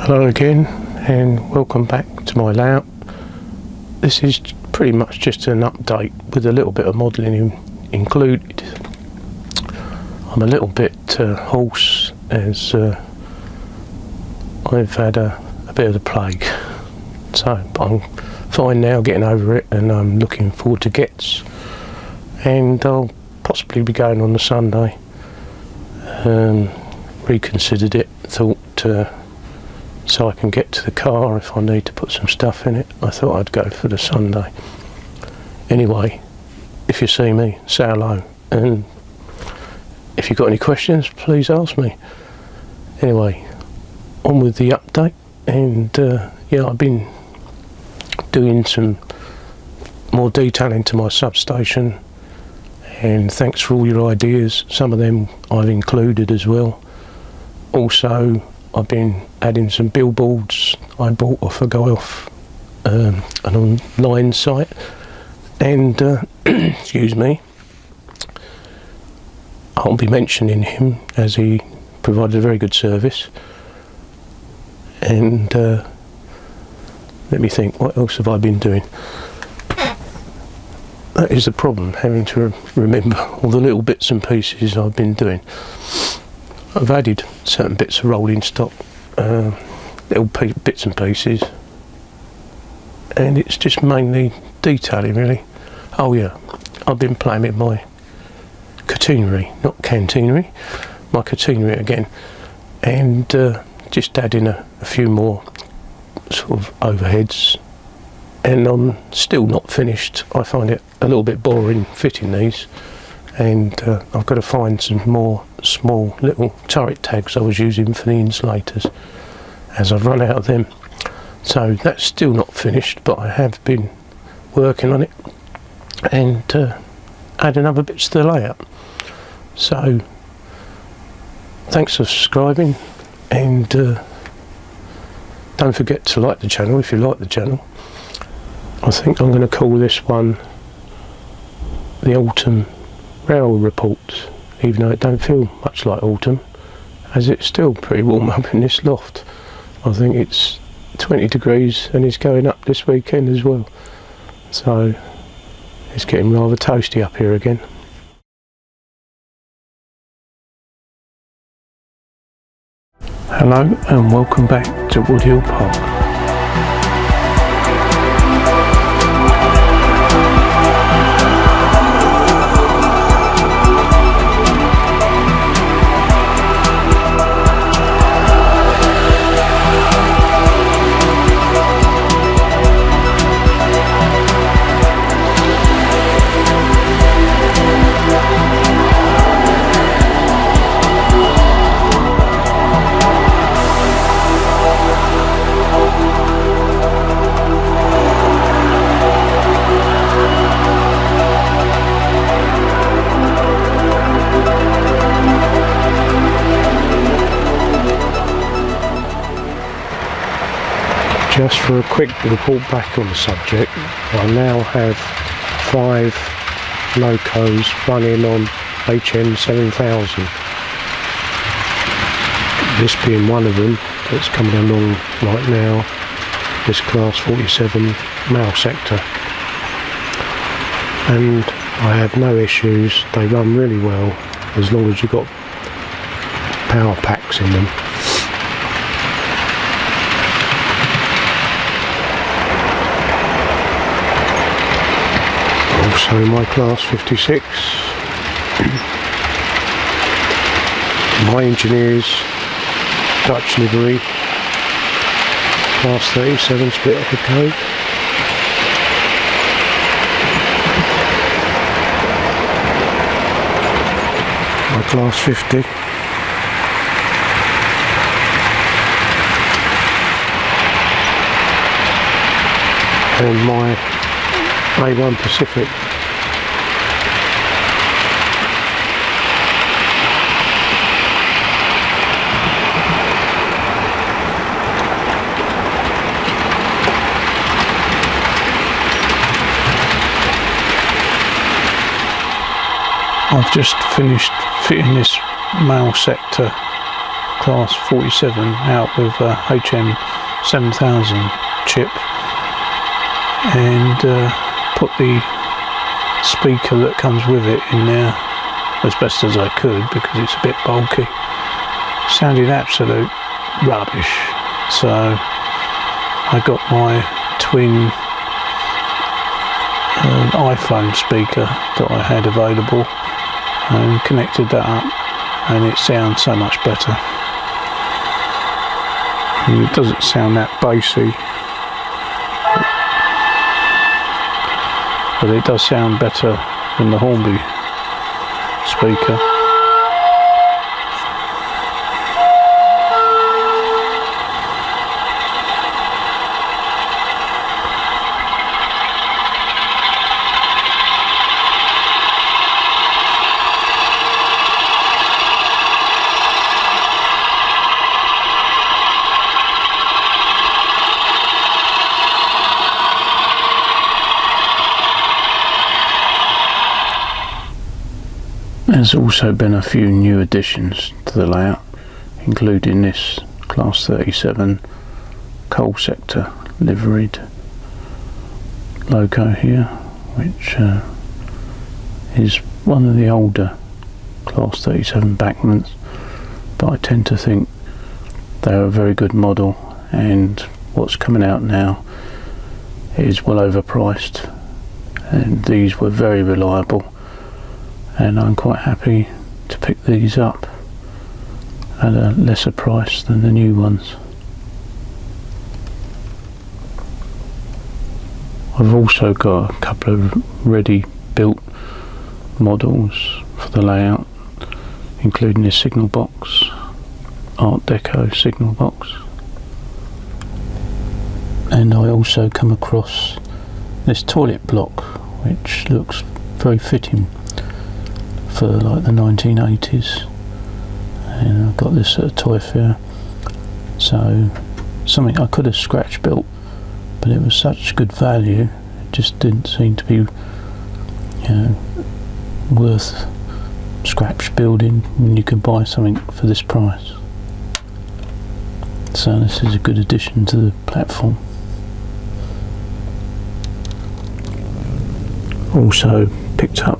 Hello again and welcome back to my layout. This is pretty much just an update with a little bit of modelling included. I'm a little bit hoarse as I've had a bit of the plague, so I'm fine now, getting over it, and I'm looking forward to Gets, and I'll possibly be going on the Sunday. Reconsidered it, thought so I can get to the car if I need to put some stuff in it. I thought I'd go for the Sunday. Anyway, if you see me, say hello, and if you've got any questions, please ask me. Anyway, on with the update, and yeah, I've been doing some more detailing to my substation, and thanks for all your ideas. Some of them I've included as well. Also, I've been adding some billboards I bought off a guy off an online site, and excuse me, I'll be mentioning him as he provided a very good service. And let me think, what else have I been doing? That is the problem, having to remember all the little bits and pieces I've been doing. I've added certain bits of rolling stock, little bits and pieces, and it's just mainly detailing really. Oh yeah, I've been playing with my catenary, not cantinery, my catenary again, and just adding a few more sort of overheads, and I'm still not finished. I find it a little bit boring fitting these, and I've got to find some more small little turret tags I was using for the insulators, as I've run out of them. So that's still not finished, but I have been working on it, and adding other bits to the layout. So thanks for subscribing, and don't forget to like the channel if you like the channel. I think I'm going to call this one the Autumn Rail Report, even though it don't feel much like autumn, as it's still pretty warm up in this loft. I think it's 20 degrees and it's going up this weekend as well, so it's getting rather toasty up here again. Hello and welcome back to Woodhill Park. Just for a quick report back on the subject, I now have 5 locos running on HM 7000. This being one of them that's coming along right now, this class 47 mail sector. And I have no issues, they run really well as long as you've got power packs in them. Also my class 56, my engineers, Dutch livery, class 37 split head code. My class 50. And my A1 Pacific. I've just finished fitting this mail sector class 47 out with a HM 7000 chip, and put the speaker that comes with it in there as best as I could, because it's a bit bulky. Sounded absolute rubbish, so I got my twin iPhone speaker that I had available and connected that up, and it sounds so much better. And it doesn't sound that bassy, but it does sound better than the Hornby speaker. There's also been a few new additions to the layout, including this class 37 coal sector liveried logo here, which is one of the older class 37 backments, but I tend to think they're a very good model, and what's coming out now is well overpriced, and these were very reliable, and I'm quite happy to pick these up at a lesser price than the new ones. I've also got a couple of ready built models for the layout, including this signal box, Art Deco signal box, and I also come across this toilet block which looks very fitting for like the 1980s, and I've got this at a toy fair, so something I could have scratch built, but it was such good value, it just didn't seem to be, you know, worth scratch building when you could buy something for this price. So this is a good addition to the platform. Also picked up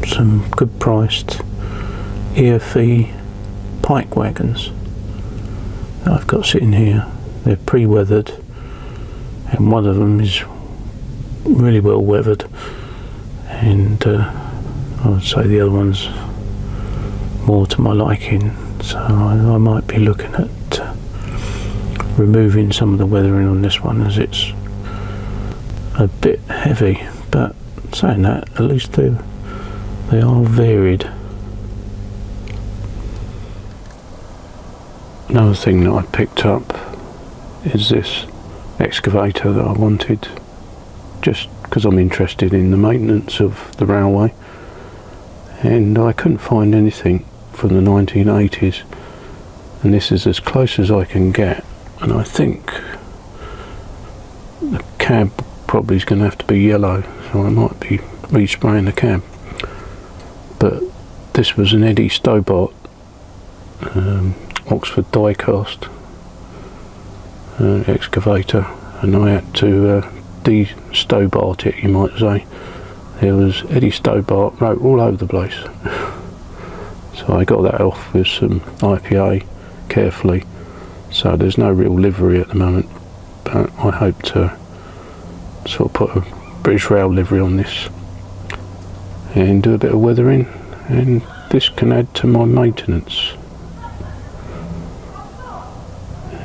some good priced EFE pike wagons that I've got sitting here. They're pre-weathered, and one of them is really well weathered, and I would say the other one's more to my liking, so I might be looking at removing some of the weathering on this one, as it's a bit heavy, but saying that, at least they are varied. Another thing that I picked up is this excavator that I wanted, just because I'm interested in the maintenance of the railway, and I couldn't find anything from the 1980s, and this is as close as I can get, and I think the cab probably is going to have to be yellow, so I might be respraying the cab. But this was an Eddie Stobart Oxford die-cast excavator, and I had to de-Stobart it, you might say. There was Eddie Stobart wrote all over the place. So I got that off with some IPA carefully, so there's no real livery at the moment, but I hope to sort of put a British Rail livery on this and do a bit of weathering, and this can add to my maintenance.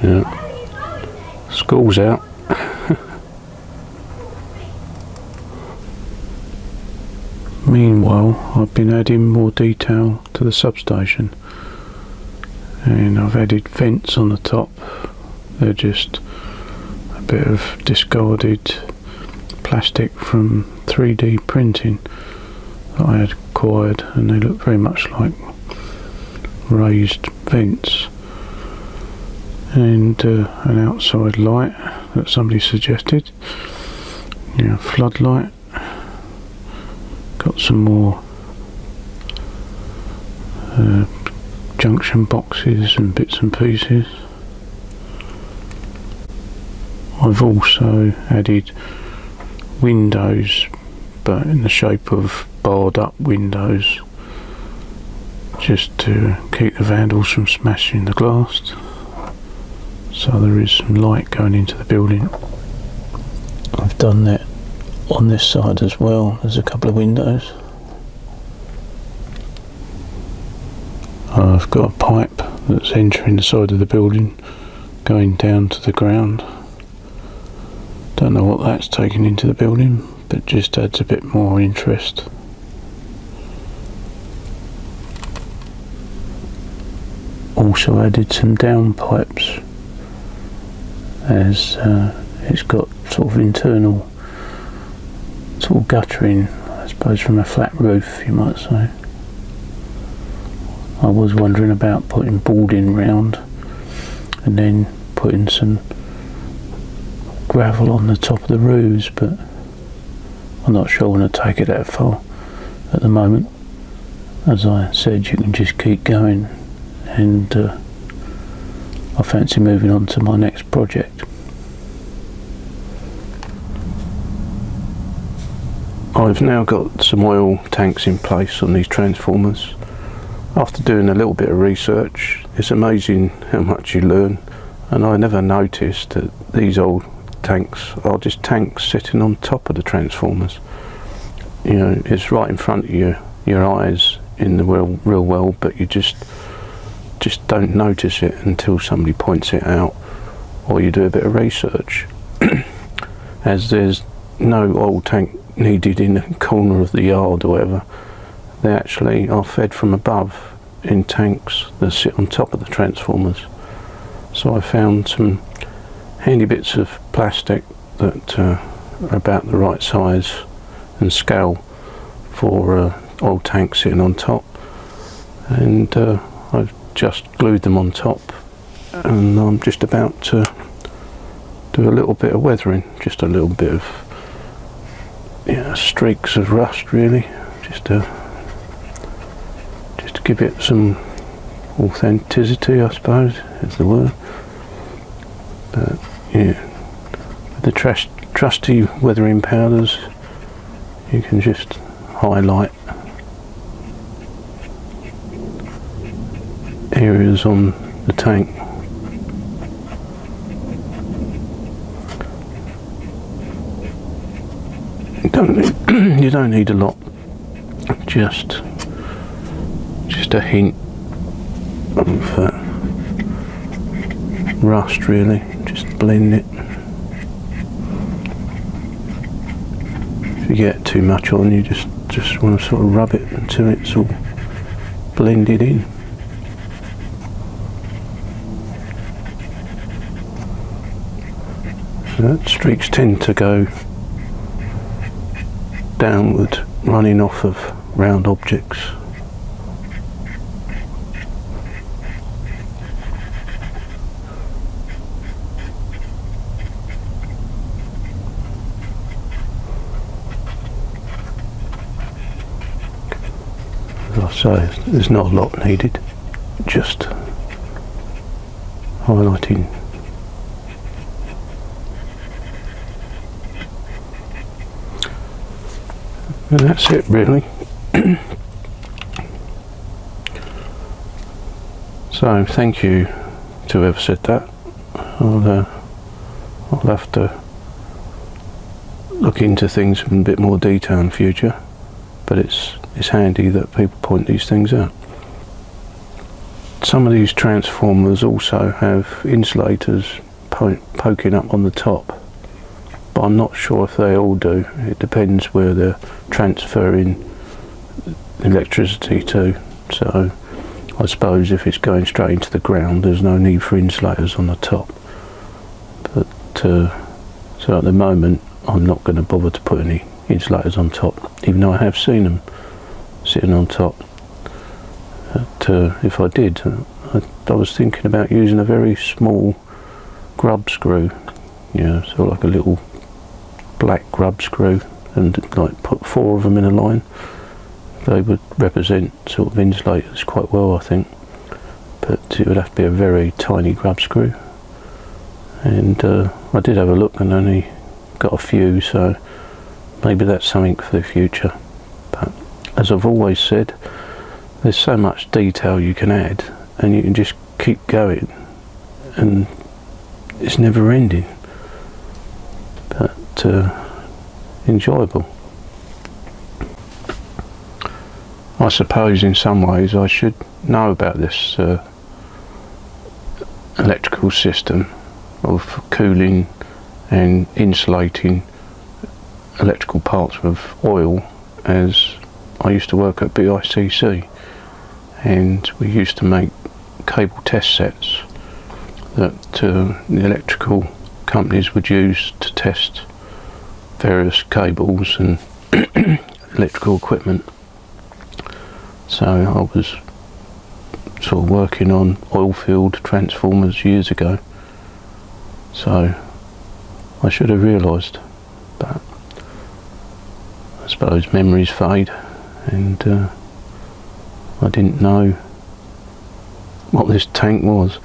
Yeah. School's out. Meanwhile, I've been adding more detail to the substation, and I've added vents on the top. They're just a bit of discarded plastic from 3D printing that I had acquired, and they look very much like raised vents. And an outside light that somebody suggested, floodlight. Got some more junction boxes and bits and pieces. I've also added windows, but in the shape of barred up windows, just to keep the vandals from smashing the glass, so there is some light going into the building. I've done that on this side as well. There's a couple of windows. I've got a pipe that's entering the side of the building, going down to the ground. Don't know what that's taken into the building, but just adds a bit more interest. Also added some down pipes, as it's got sort of internal sort of guttering, I suppose, from a flat roof, you might say. I was wondering about putting boarding round and then putting some gravel on the top of the roofs, but I'm not sure I want to take it that far at the moment. As I said, you can just keep going, and I fancy moving on to my next project. I've now got some oil tanks in place on these transformers. After doing a little bit of research, it's amazing how much you learn, and I never noticed that these old tanks are just tanks sitting on top of the transformers. You know, it's right in front of your eyes in the real world, but you just don't notice it until somebody points it out, or you do a bit of research. As there's no oil tank needed in the corner of the yard or whatever, they actually are fed from above in tanks that sit on top of the transformers. So I found some handy bits of plastic that are about the right size and scale for oil tank sitting on top, and I've just glued them on top, and I'm just about to do a little bit of weathering, just a little bit of streaks of rust, really, just to give it some authenticity, I suppose is the word. But yeah, with the trusty weathering powders, you can just highlight areas on the tank. You don't need a lot, just a hint of rust, really. Just blend it. If you get too much on, you just want to sort of rub it until it's all blended in. So that streaks tend to go downward, running off of round objects. As I say, there's not a lot needed, just highlighting. And that's it, really. So thank you to whoever said that. I'll have to look into things in a bit more detail in the future, but it's handy that people point these things out. Some of these transformers also have insulators poking up on the top, but I'm not sure if they all do. It depends where they're transferring electricity to. So I suppose if it's going straight into the ground, there's no need for insulators on the top. But so at the moment, I'm not going to bother to put any insulators on top, even though I have seen them sitting on top. But if I did, I was thinking about using a very small grub screw, sort of like a little black grub screw, and like put 4 of them in a line. They would represent sort of insulators quite well, I think. but it would have to be a very tiny grub screw, and I did have a look and only got a few, so maybe that's something for the future. But as I've always said, there's so much detail you can add, and you can just keep going, and it's never ending, but enjoyable. I suppose in some ways I should know about this electrical system of cooling and insulating electrical parts with oil, as I used to work at BICC, and we used to make cable test sets that the electrical companies would use to test various cables and electrical equipment. So I was sort of working on oil field transformers years ago, so I should have realised, but I suppose memories fade, and I didn't know what this tank was.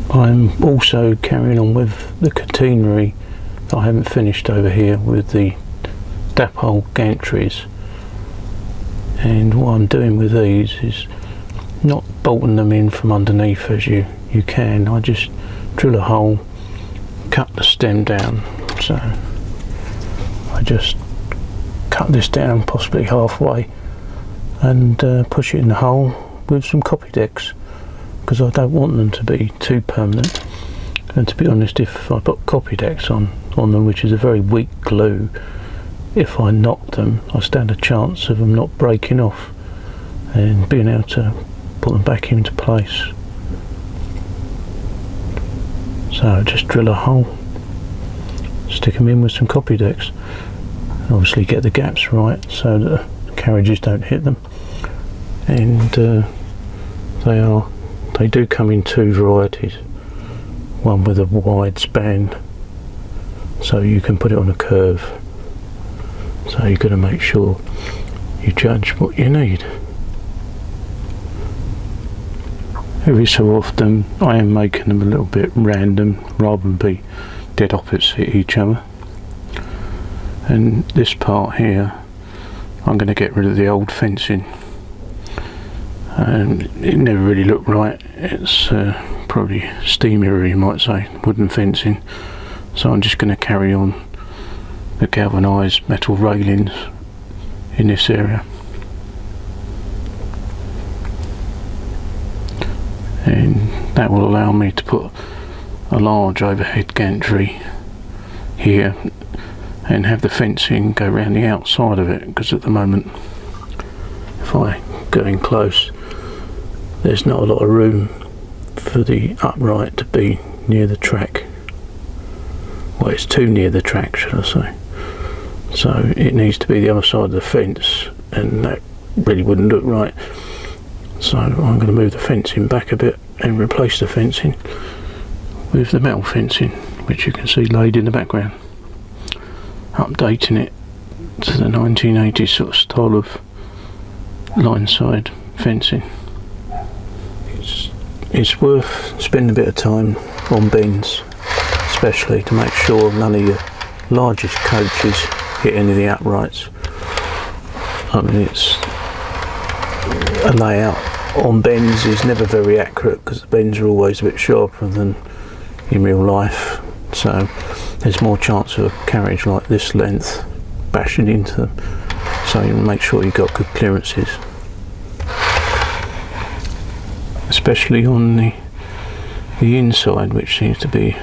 I'm also carrying on with the catenary that I haven't finished over here with the dapole gantries, and what I'm doing with these is not bolting them in from underneath as you can. I just drill a hole, cut the stem down, so I just cut this down possibly halfway and push it in the hole with some copy decks, because I don't want them to be too permanent. And to be honest, if I put copy decks on them, which is a very weak glue, if I knock them, I stand a chance of them not breaking off and being able to put them back into place. So just drill a hole, stick them in with some copy decks, and obviously get the gaps right so that the carriages don't hit them. And they do come in two varieties, one with a wide span so you can put it on a curve. So you've got to make sure you judge what you need. Every so often I am making them a little bit random rather than be dead opposite each other. And this part here, I'm going to get rid of the old fencing. And it never really looked right. It's probably steamier, you might say, wooden fencing. So I'm just going to carry on the galvanised metal railings in this area, and that will allow me to put a large overhead gantry here and have the fencing go around the outside of it, because at the moment if I go in close, there's not a lot of room for the upright to be near the track. Well, it's too near the track, should I say. So it needs to be the other side of the fence, and that really wouldn't look right. So I'm going to move the fencing back a bit and replace the fencing with the metal fencing, which you can see laid in the background, updating it to the 1980s sort of style of line side fencing. It's worth spending a bit of time on bends, especially to make sure none of your largest coaches hit any of the uprights. I mean, it's a layout on bends is never very accurate, because the bends are always a bit sharper than in real life, so there's more chance of a carriage like this length bashing into them, so you make sure you've got good clearances, especially on the inside, which seems to be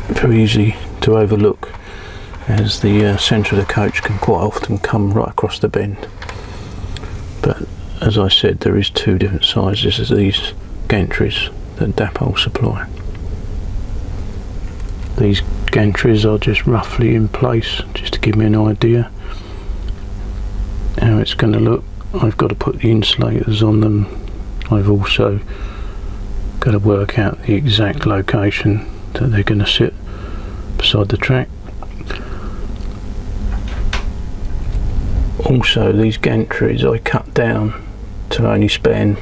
very easy to overlook, as the centre of the coach can quite often come right across the bend. But as I said, there is two different sizes of these gantries that dapole supply. These gantries are just roughly in place, just to give me an idea how it's going to look. I've got to put the insulators on them. I've also got to work out the exact location that they're going to sit beside the track. Also, these gantries I cut down to only span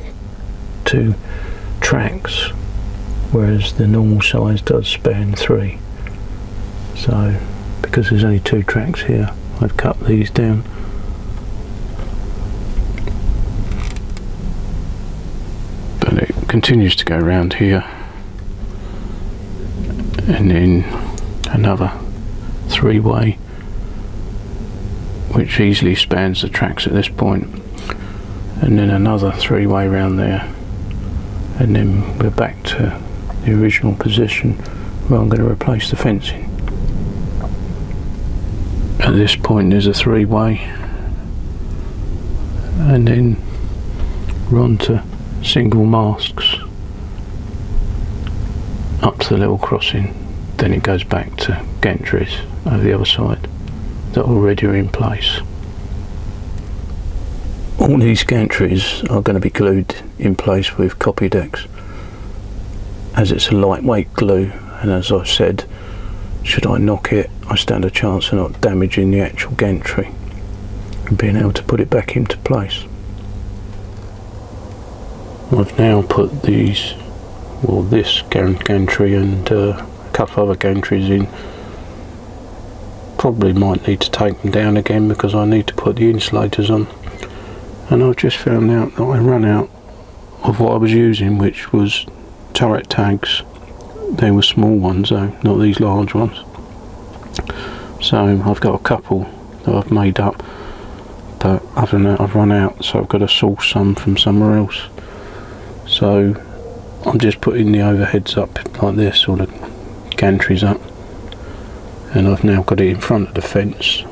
2 tracks, whereas the normal size does span 3. So because there's only 2 tracks here, I've cut these down. But it continues to go around here, and then another 3-way which easily spans the tracks at this point, and then another 3-way round there, and then we're back to the original position where I'm going to replace the fencing. At this point there's a 3-way, and then we're on to single masks up to the level crossing. Then it goes back to gantries over the other side that already are in place. All these gantries are going to be glued in place with copy decks, as it's a lightweight glue, and as I've said, should I knock it, I stand a chance of not damaging the actual gantry and being able to put it back into place. I've now put these, well, this gantry and a couple of other gantries in. Probably might need to take them down again because I need to put the insulators on. And I've just found out that I ran out of what I was using, which was turret tags. They were small ones though, not these large ones. So I've got a couple that I've made up, but other than that I've run out, so I've got to source some from somewhere else. So I'm just putting the overheads up like this, or the gantries up, and I've now got it in front of the fence,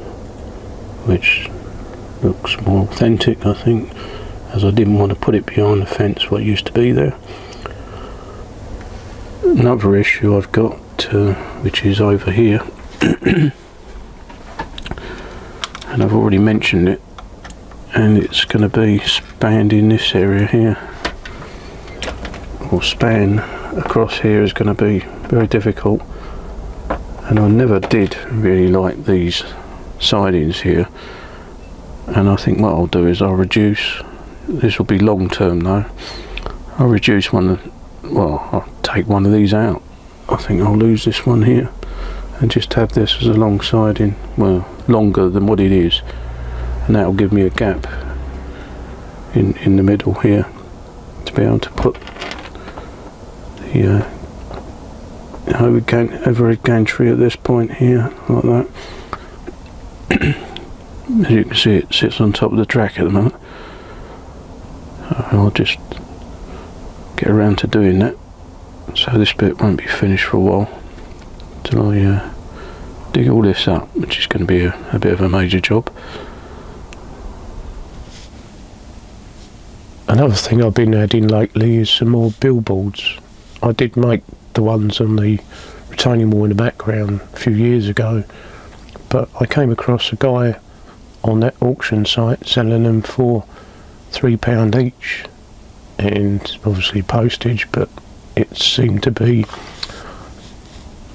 which looks more authentic, I think, as I didn't want to put it behind the fence what used to be there. Another issue I've got, which is over here, and I've already mentioned it, and it's going to be spanned in this area here, or span across here is going to be very difficult. And I never did really like these sidings here, and I think what I'll do is I'll reduce, this will be long term though, I'll reduce one, well, I'll take one of these out. I think I'll lose this one here and just have this as a long siding, well, longer than what it is, and that will give me a gap in the middle here to be able to put the overhead gantry at this point here, like that. As you can see, it sits on top of the track at the moment. I'll just get around to doing that, so this bit won't be finished for a while till I dig all this up, which is going to be a bit of a major job. Another thing I've been adding lately is some more billboards. I did make the ones on the retaining wall in the background a few years ago, but I came across a guy on that auction site selling them for £3 each, and obviously postage, but it seemed to be,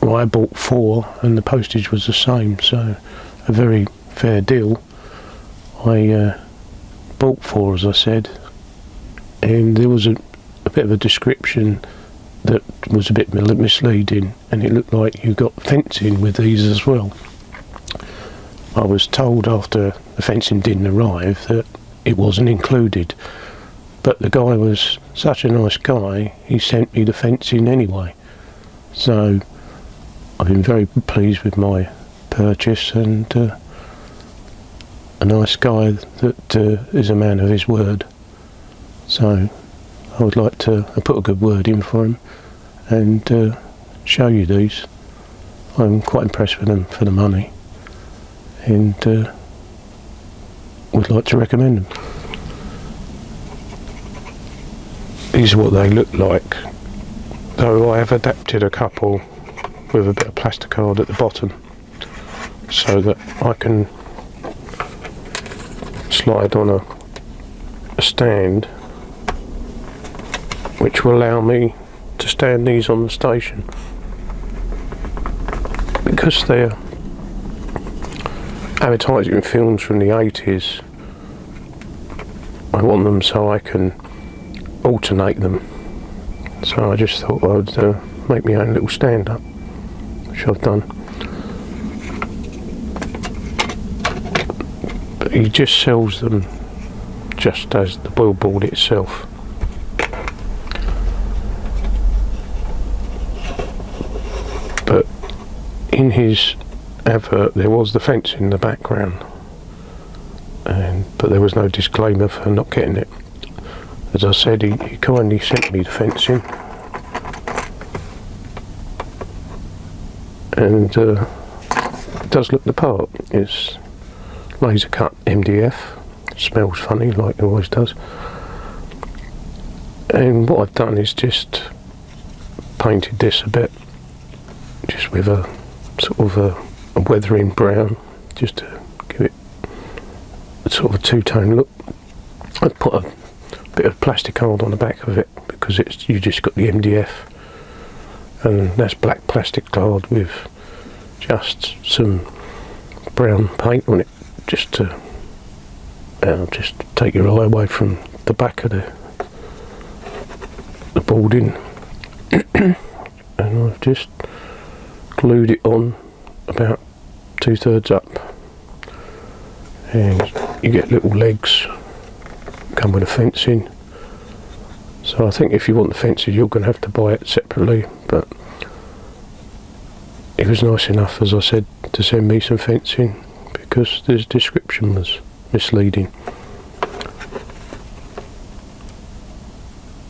well, I bought 4 and the postage was the same, so a very fair deal. I bought 4, as I said, and there was a bit of a description that was a bit misleading, and it looked like you got fencing with these as well. I was told after the fencing didn't arrive that it wasn't included, but the guy was such a nice guy, he sent me the fencing anyway. So I've been very pleased with my purchase, and a nice guy that is a man of his word. So I would like to put a good word in for him and show you these. I'm quite impressed with them for the money, and would like to recommend them. These are what they look like, though I have adapted a couple with a bit of plasticard at the bottom so that I can slide on a stand which will allow me to stand these on the station. Because they're advertising films from the 80s, I want them so I can alternate them. So I just thought I'd make my own little stand up, which I've done. But he just sells them just as the billboard itself. But in his advert there was the fence in the background, but there was no disclaimer for not getting it. As I said, he kindly sent me the fencing, and it does look the part. It's laser cut MDF, smells funny like it always does, and what I've done is just painted this a bit, just with a sort of a weathering brown, just to give it a sort of a two-tone look. I've put a bit of plastic card on the back of it because you just got the MDF, and that's black plastic card with just some brown paint on it, just to just take your eye away from the back of the boarding. And I've just glued it on about 2/3 up, and you get little legs, come with a fencing. So I think if you want the fencing you're going to have to buy it separately, but it was nice enough, as I said, to send me some fencing because the description was misleading.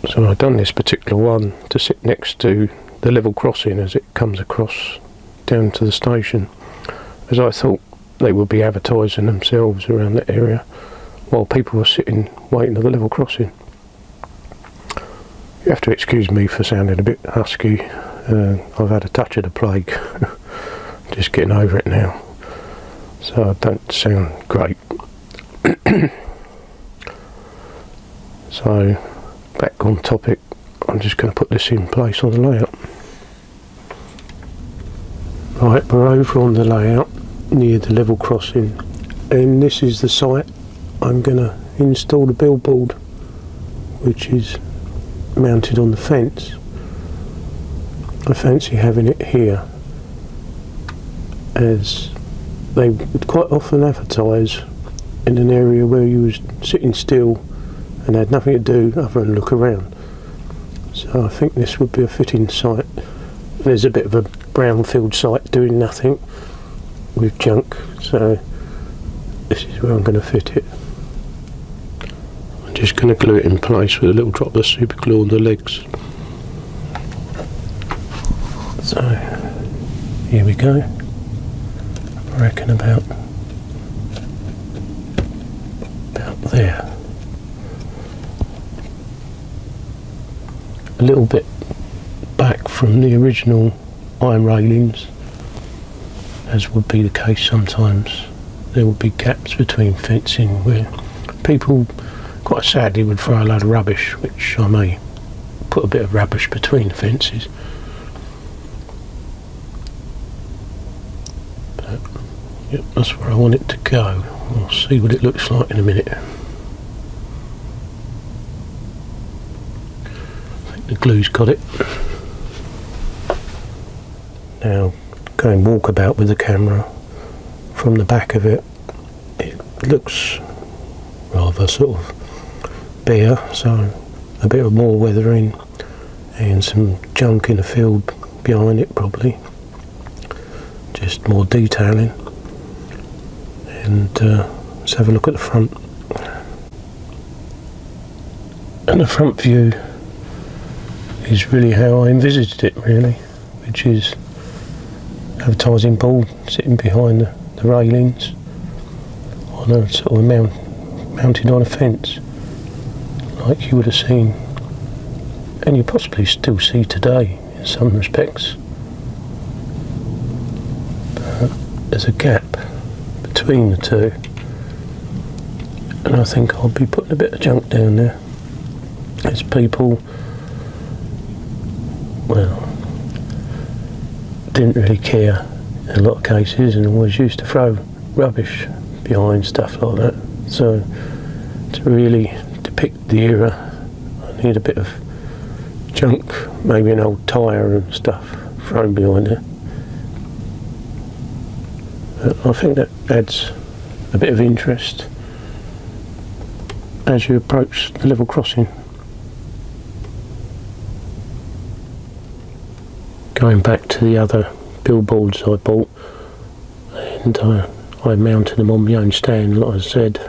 So I've done this particular one to sit next to the level crossing as it comes across down to the station, as I thought they would be advertising themselves around that area while people were sitting waiting at the level crossing. You have to excuse me for sounding a bit husky. I've had a touch of the plague. Just getting over it now, so I don't sound great. So back on topic, I'm just going to put this in place on the layout. Right, we're over on the layout near the level crossing, and this is the site I'm going to install the billboard, which is mounted on the fence. I fancy having it here, as they would quite often advertise in an area where you was sitting still and had nothing to do other than look around. So I think this would be a fitting site. There's a bit of a brownfield site doing nothing with junk, so this is where I'm going to fit it. I'm just going to glue it in place with a little drop of super glue on the legs. So here we go. I reckon about there. A little bit back from the original iron railings, as would be the case sometimes. There would be gaps between fencing where people quite sadly would throw a load of rubbish, which I may put a bit of rubbish between the fences. But yep, that's where I want it to go. We'll see what it looks like in a minute. I think the glue's got it. Now going walkabout with the camera from the back of it, it looks rather sort of bare, so a bit of more weathering and some junk in the field behind it probably, just more detailing. And let's have a look at the front. And the front view is really how I envisaged it, really, which is advertising board sitting behind the railings on a sort of mounted on a fence, like you would have seen, and you possibly still see today in some respects. But there's a gap between the two, and I think I'll be putting a bit of junk down there, as people, well, didn't really care in a lot of cases and always used to throw rubbish behind stuff like that. So to really picked the era. I need a bit of junk, maybe an old tyre and stuff thrown behind it. I think that adds a bit of interest as you approach the level crossing. Going back to the other billboards I bought, and I mounted them on my own stand, like I said,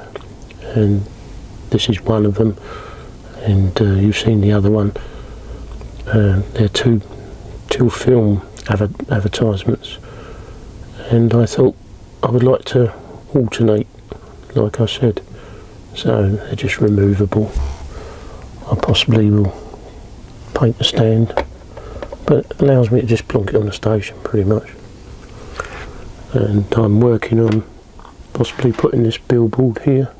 and this is one of them, and you've seen the other one. They're two film advertisements, and I thought I would like to alternate, like I said, so they're just removable. I possibly will paint the stand, but it allows me to just plonk it on the station pretty much. And I'm working on possibly putting this billboard here.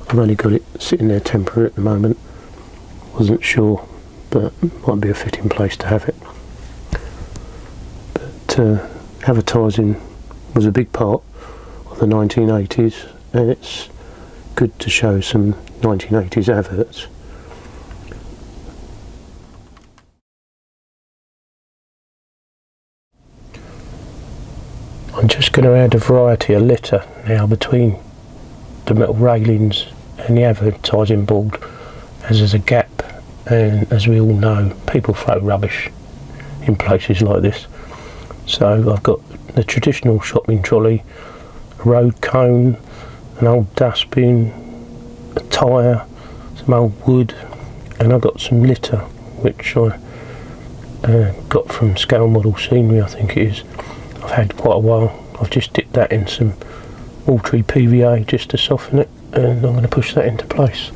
I've only got it sitting there temporary at the moment, wasn't sure, but might be a fitting place to have it. But advertising was a big part of the 1980s, and it's good to show some 1980s adverts. I'm just going to add a variety of litter now between the metal railings and the advertising board, as there's a gap, and as we all know, people throw rubbish in places like this. So I've got the traditional shopping trolley, a road cone, an old dustbin, a tyre, some old wood, and I've got some litter which I got from Scale Model Scenery, I think it is. I've had quite a while. I've just dipped that in some watery PVA just to soften it, and I'm going to push that into place.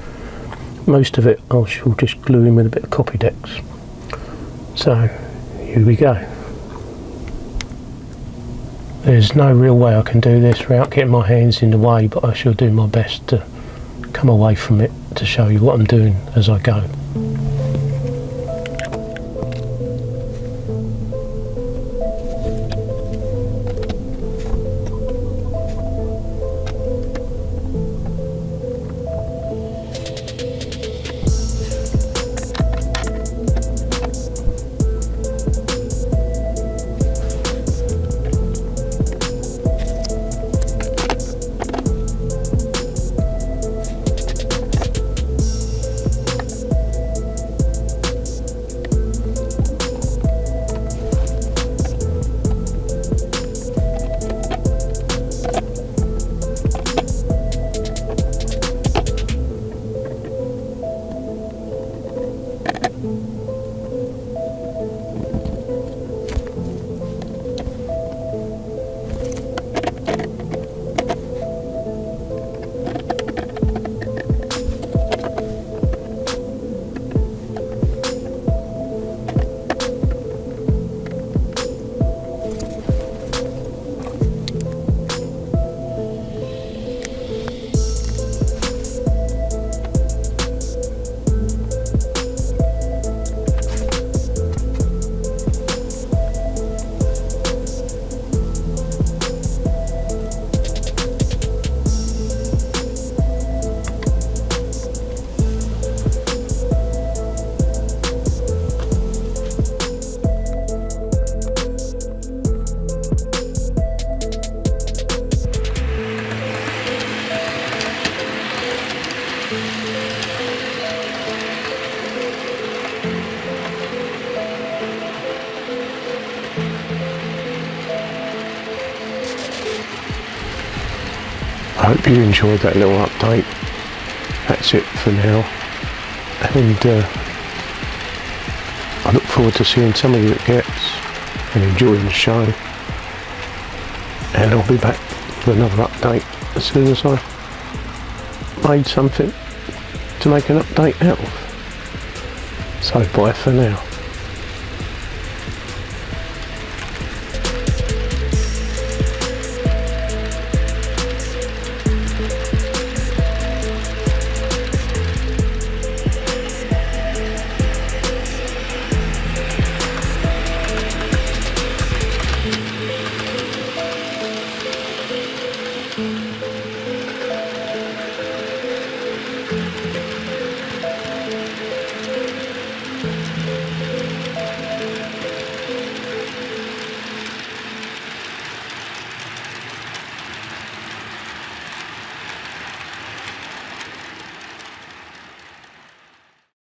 Most of it I shall just glue in with a bit of Copydex. So here we go. There's no real way I can do this without getting my hands in the way, but I shall do my best to come away from it to show you what I'm doing as I go. I hope you enjoyed that little update. That's it for now, and I look forward to seeing some of you at Gets and enjoying the show, and I'll be back with another update as soon as I've made something to make an update out of. So bye for now. Thank you.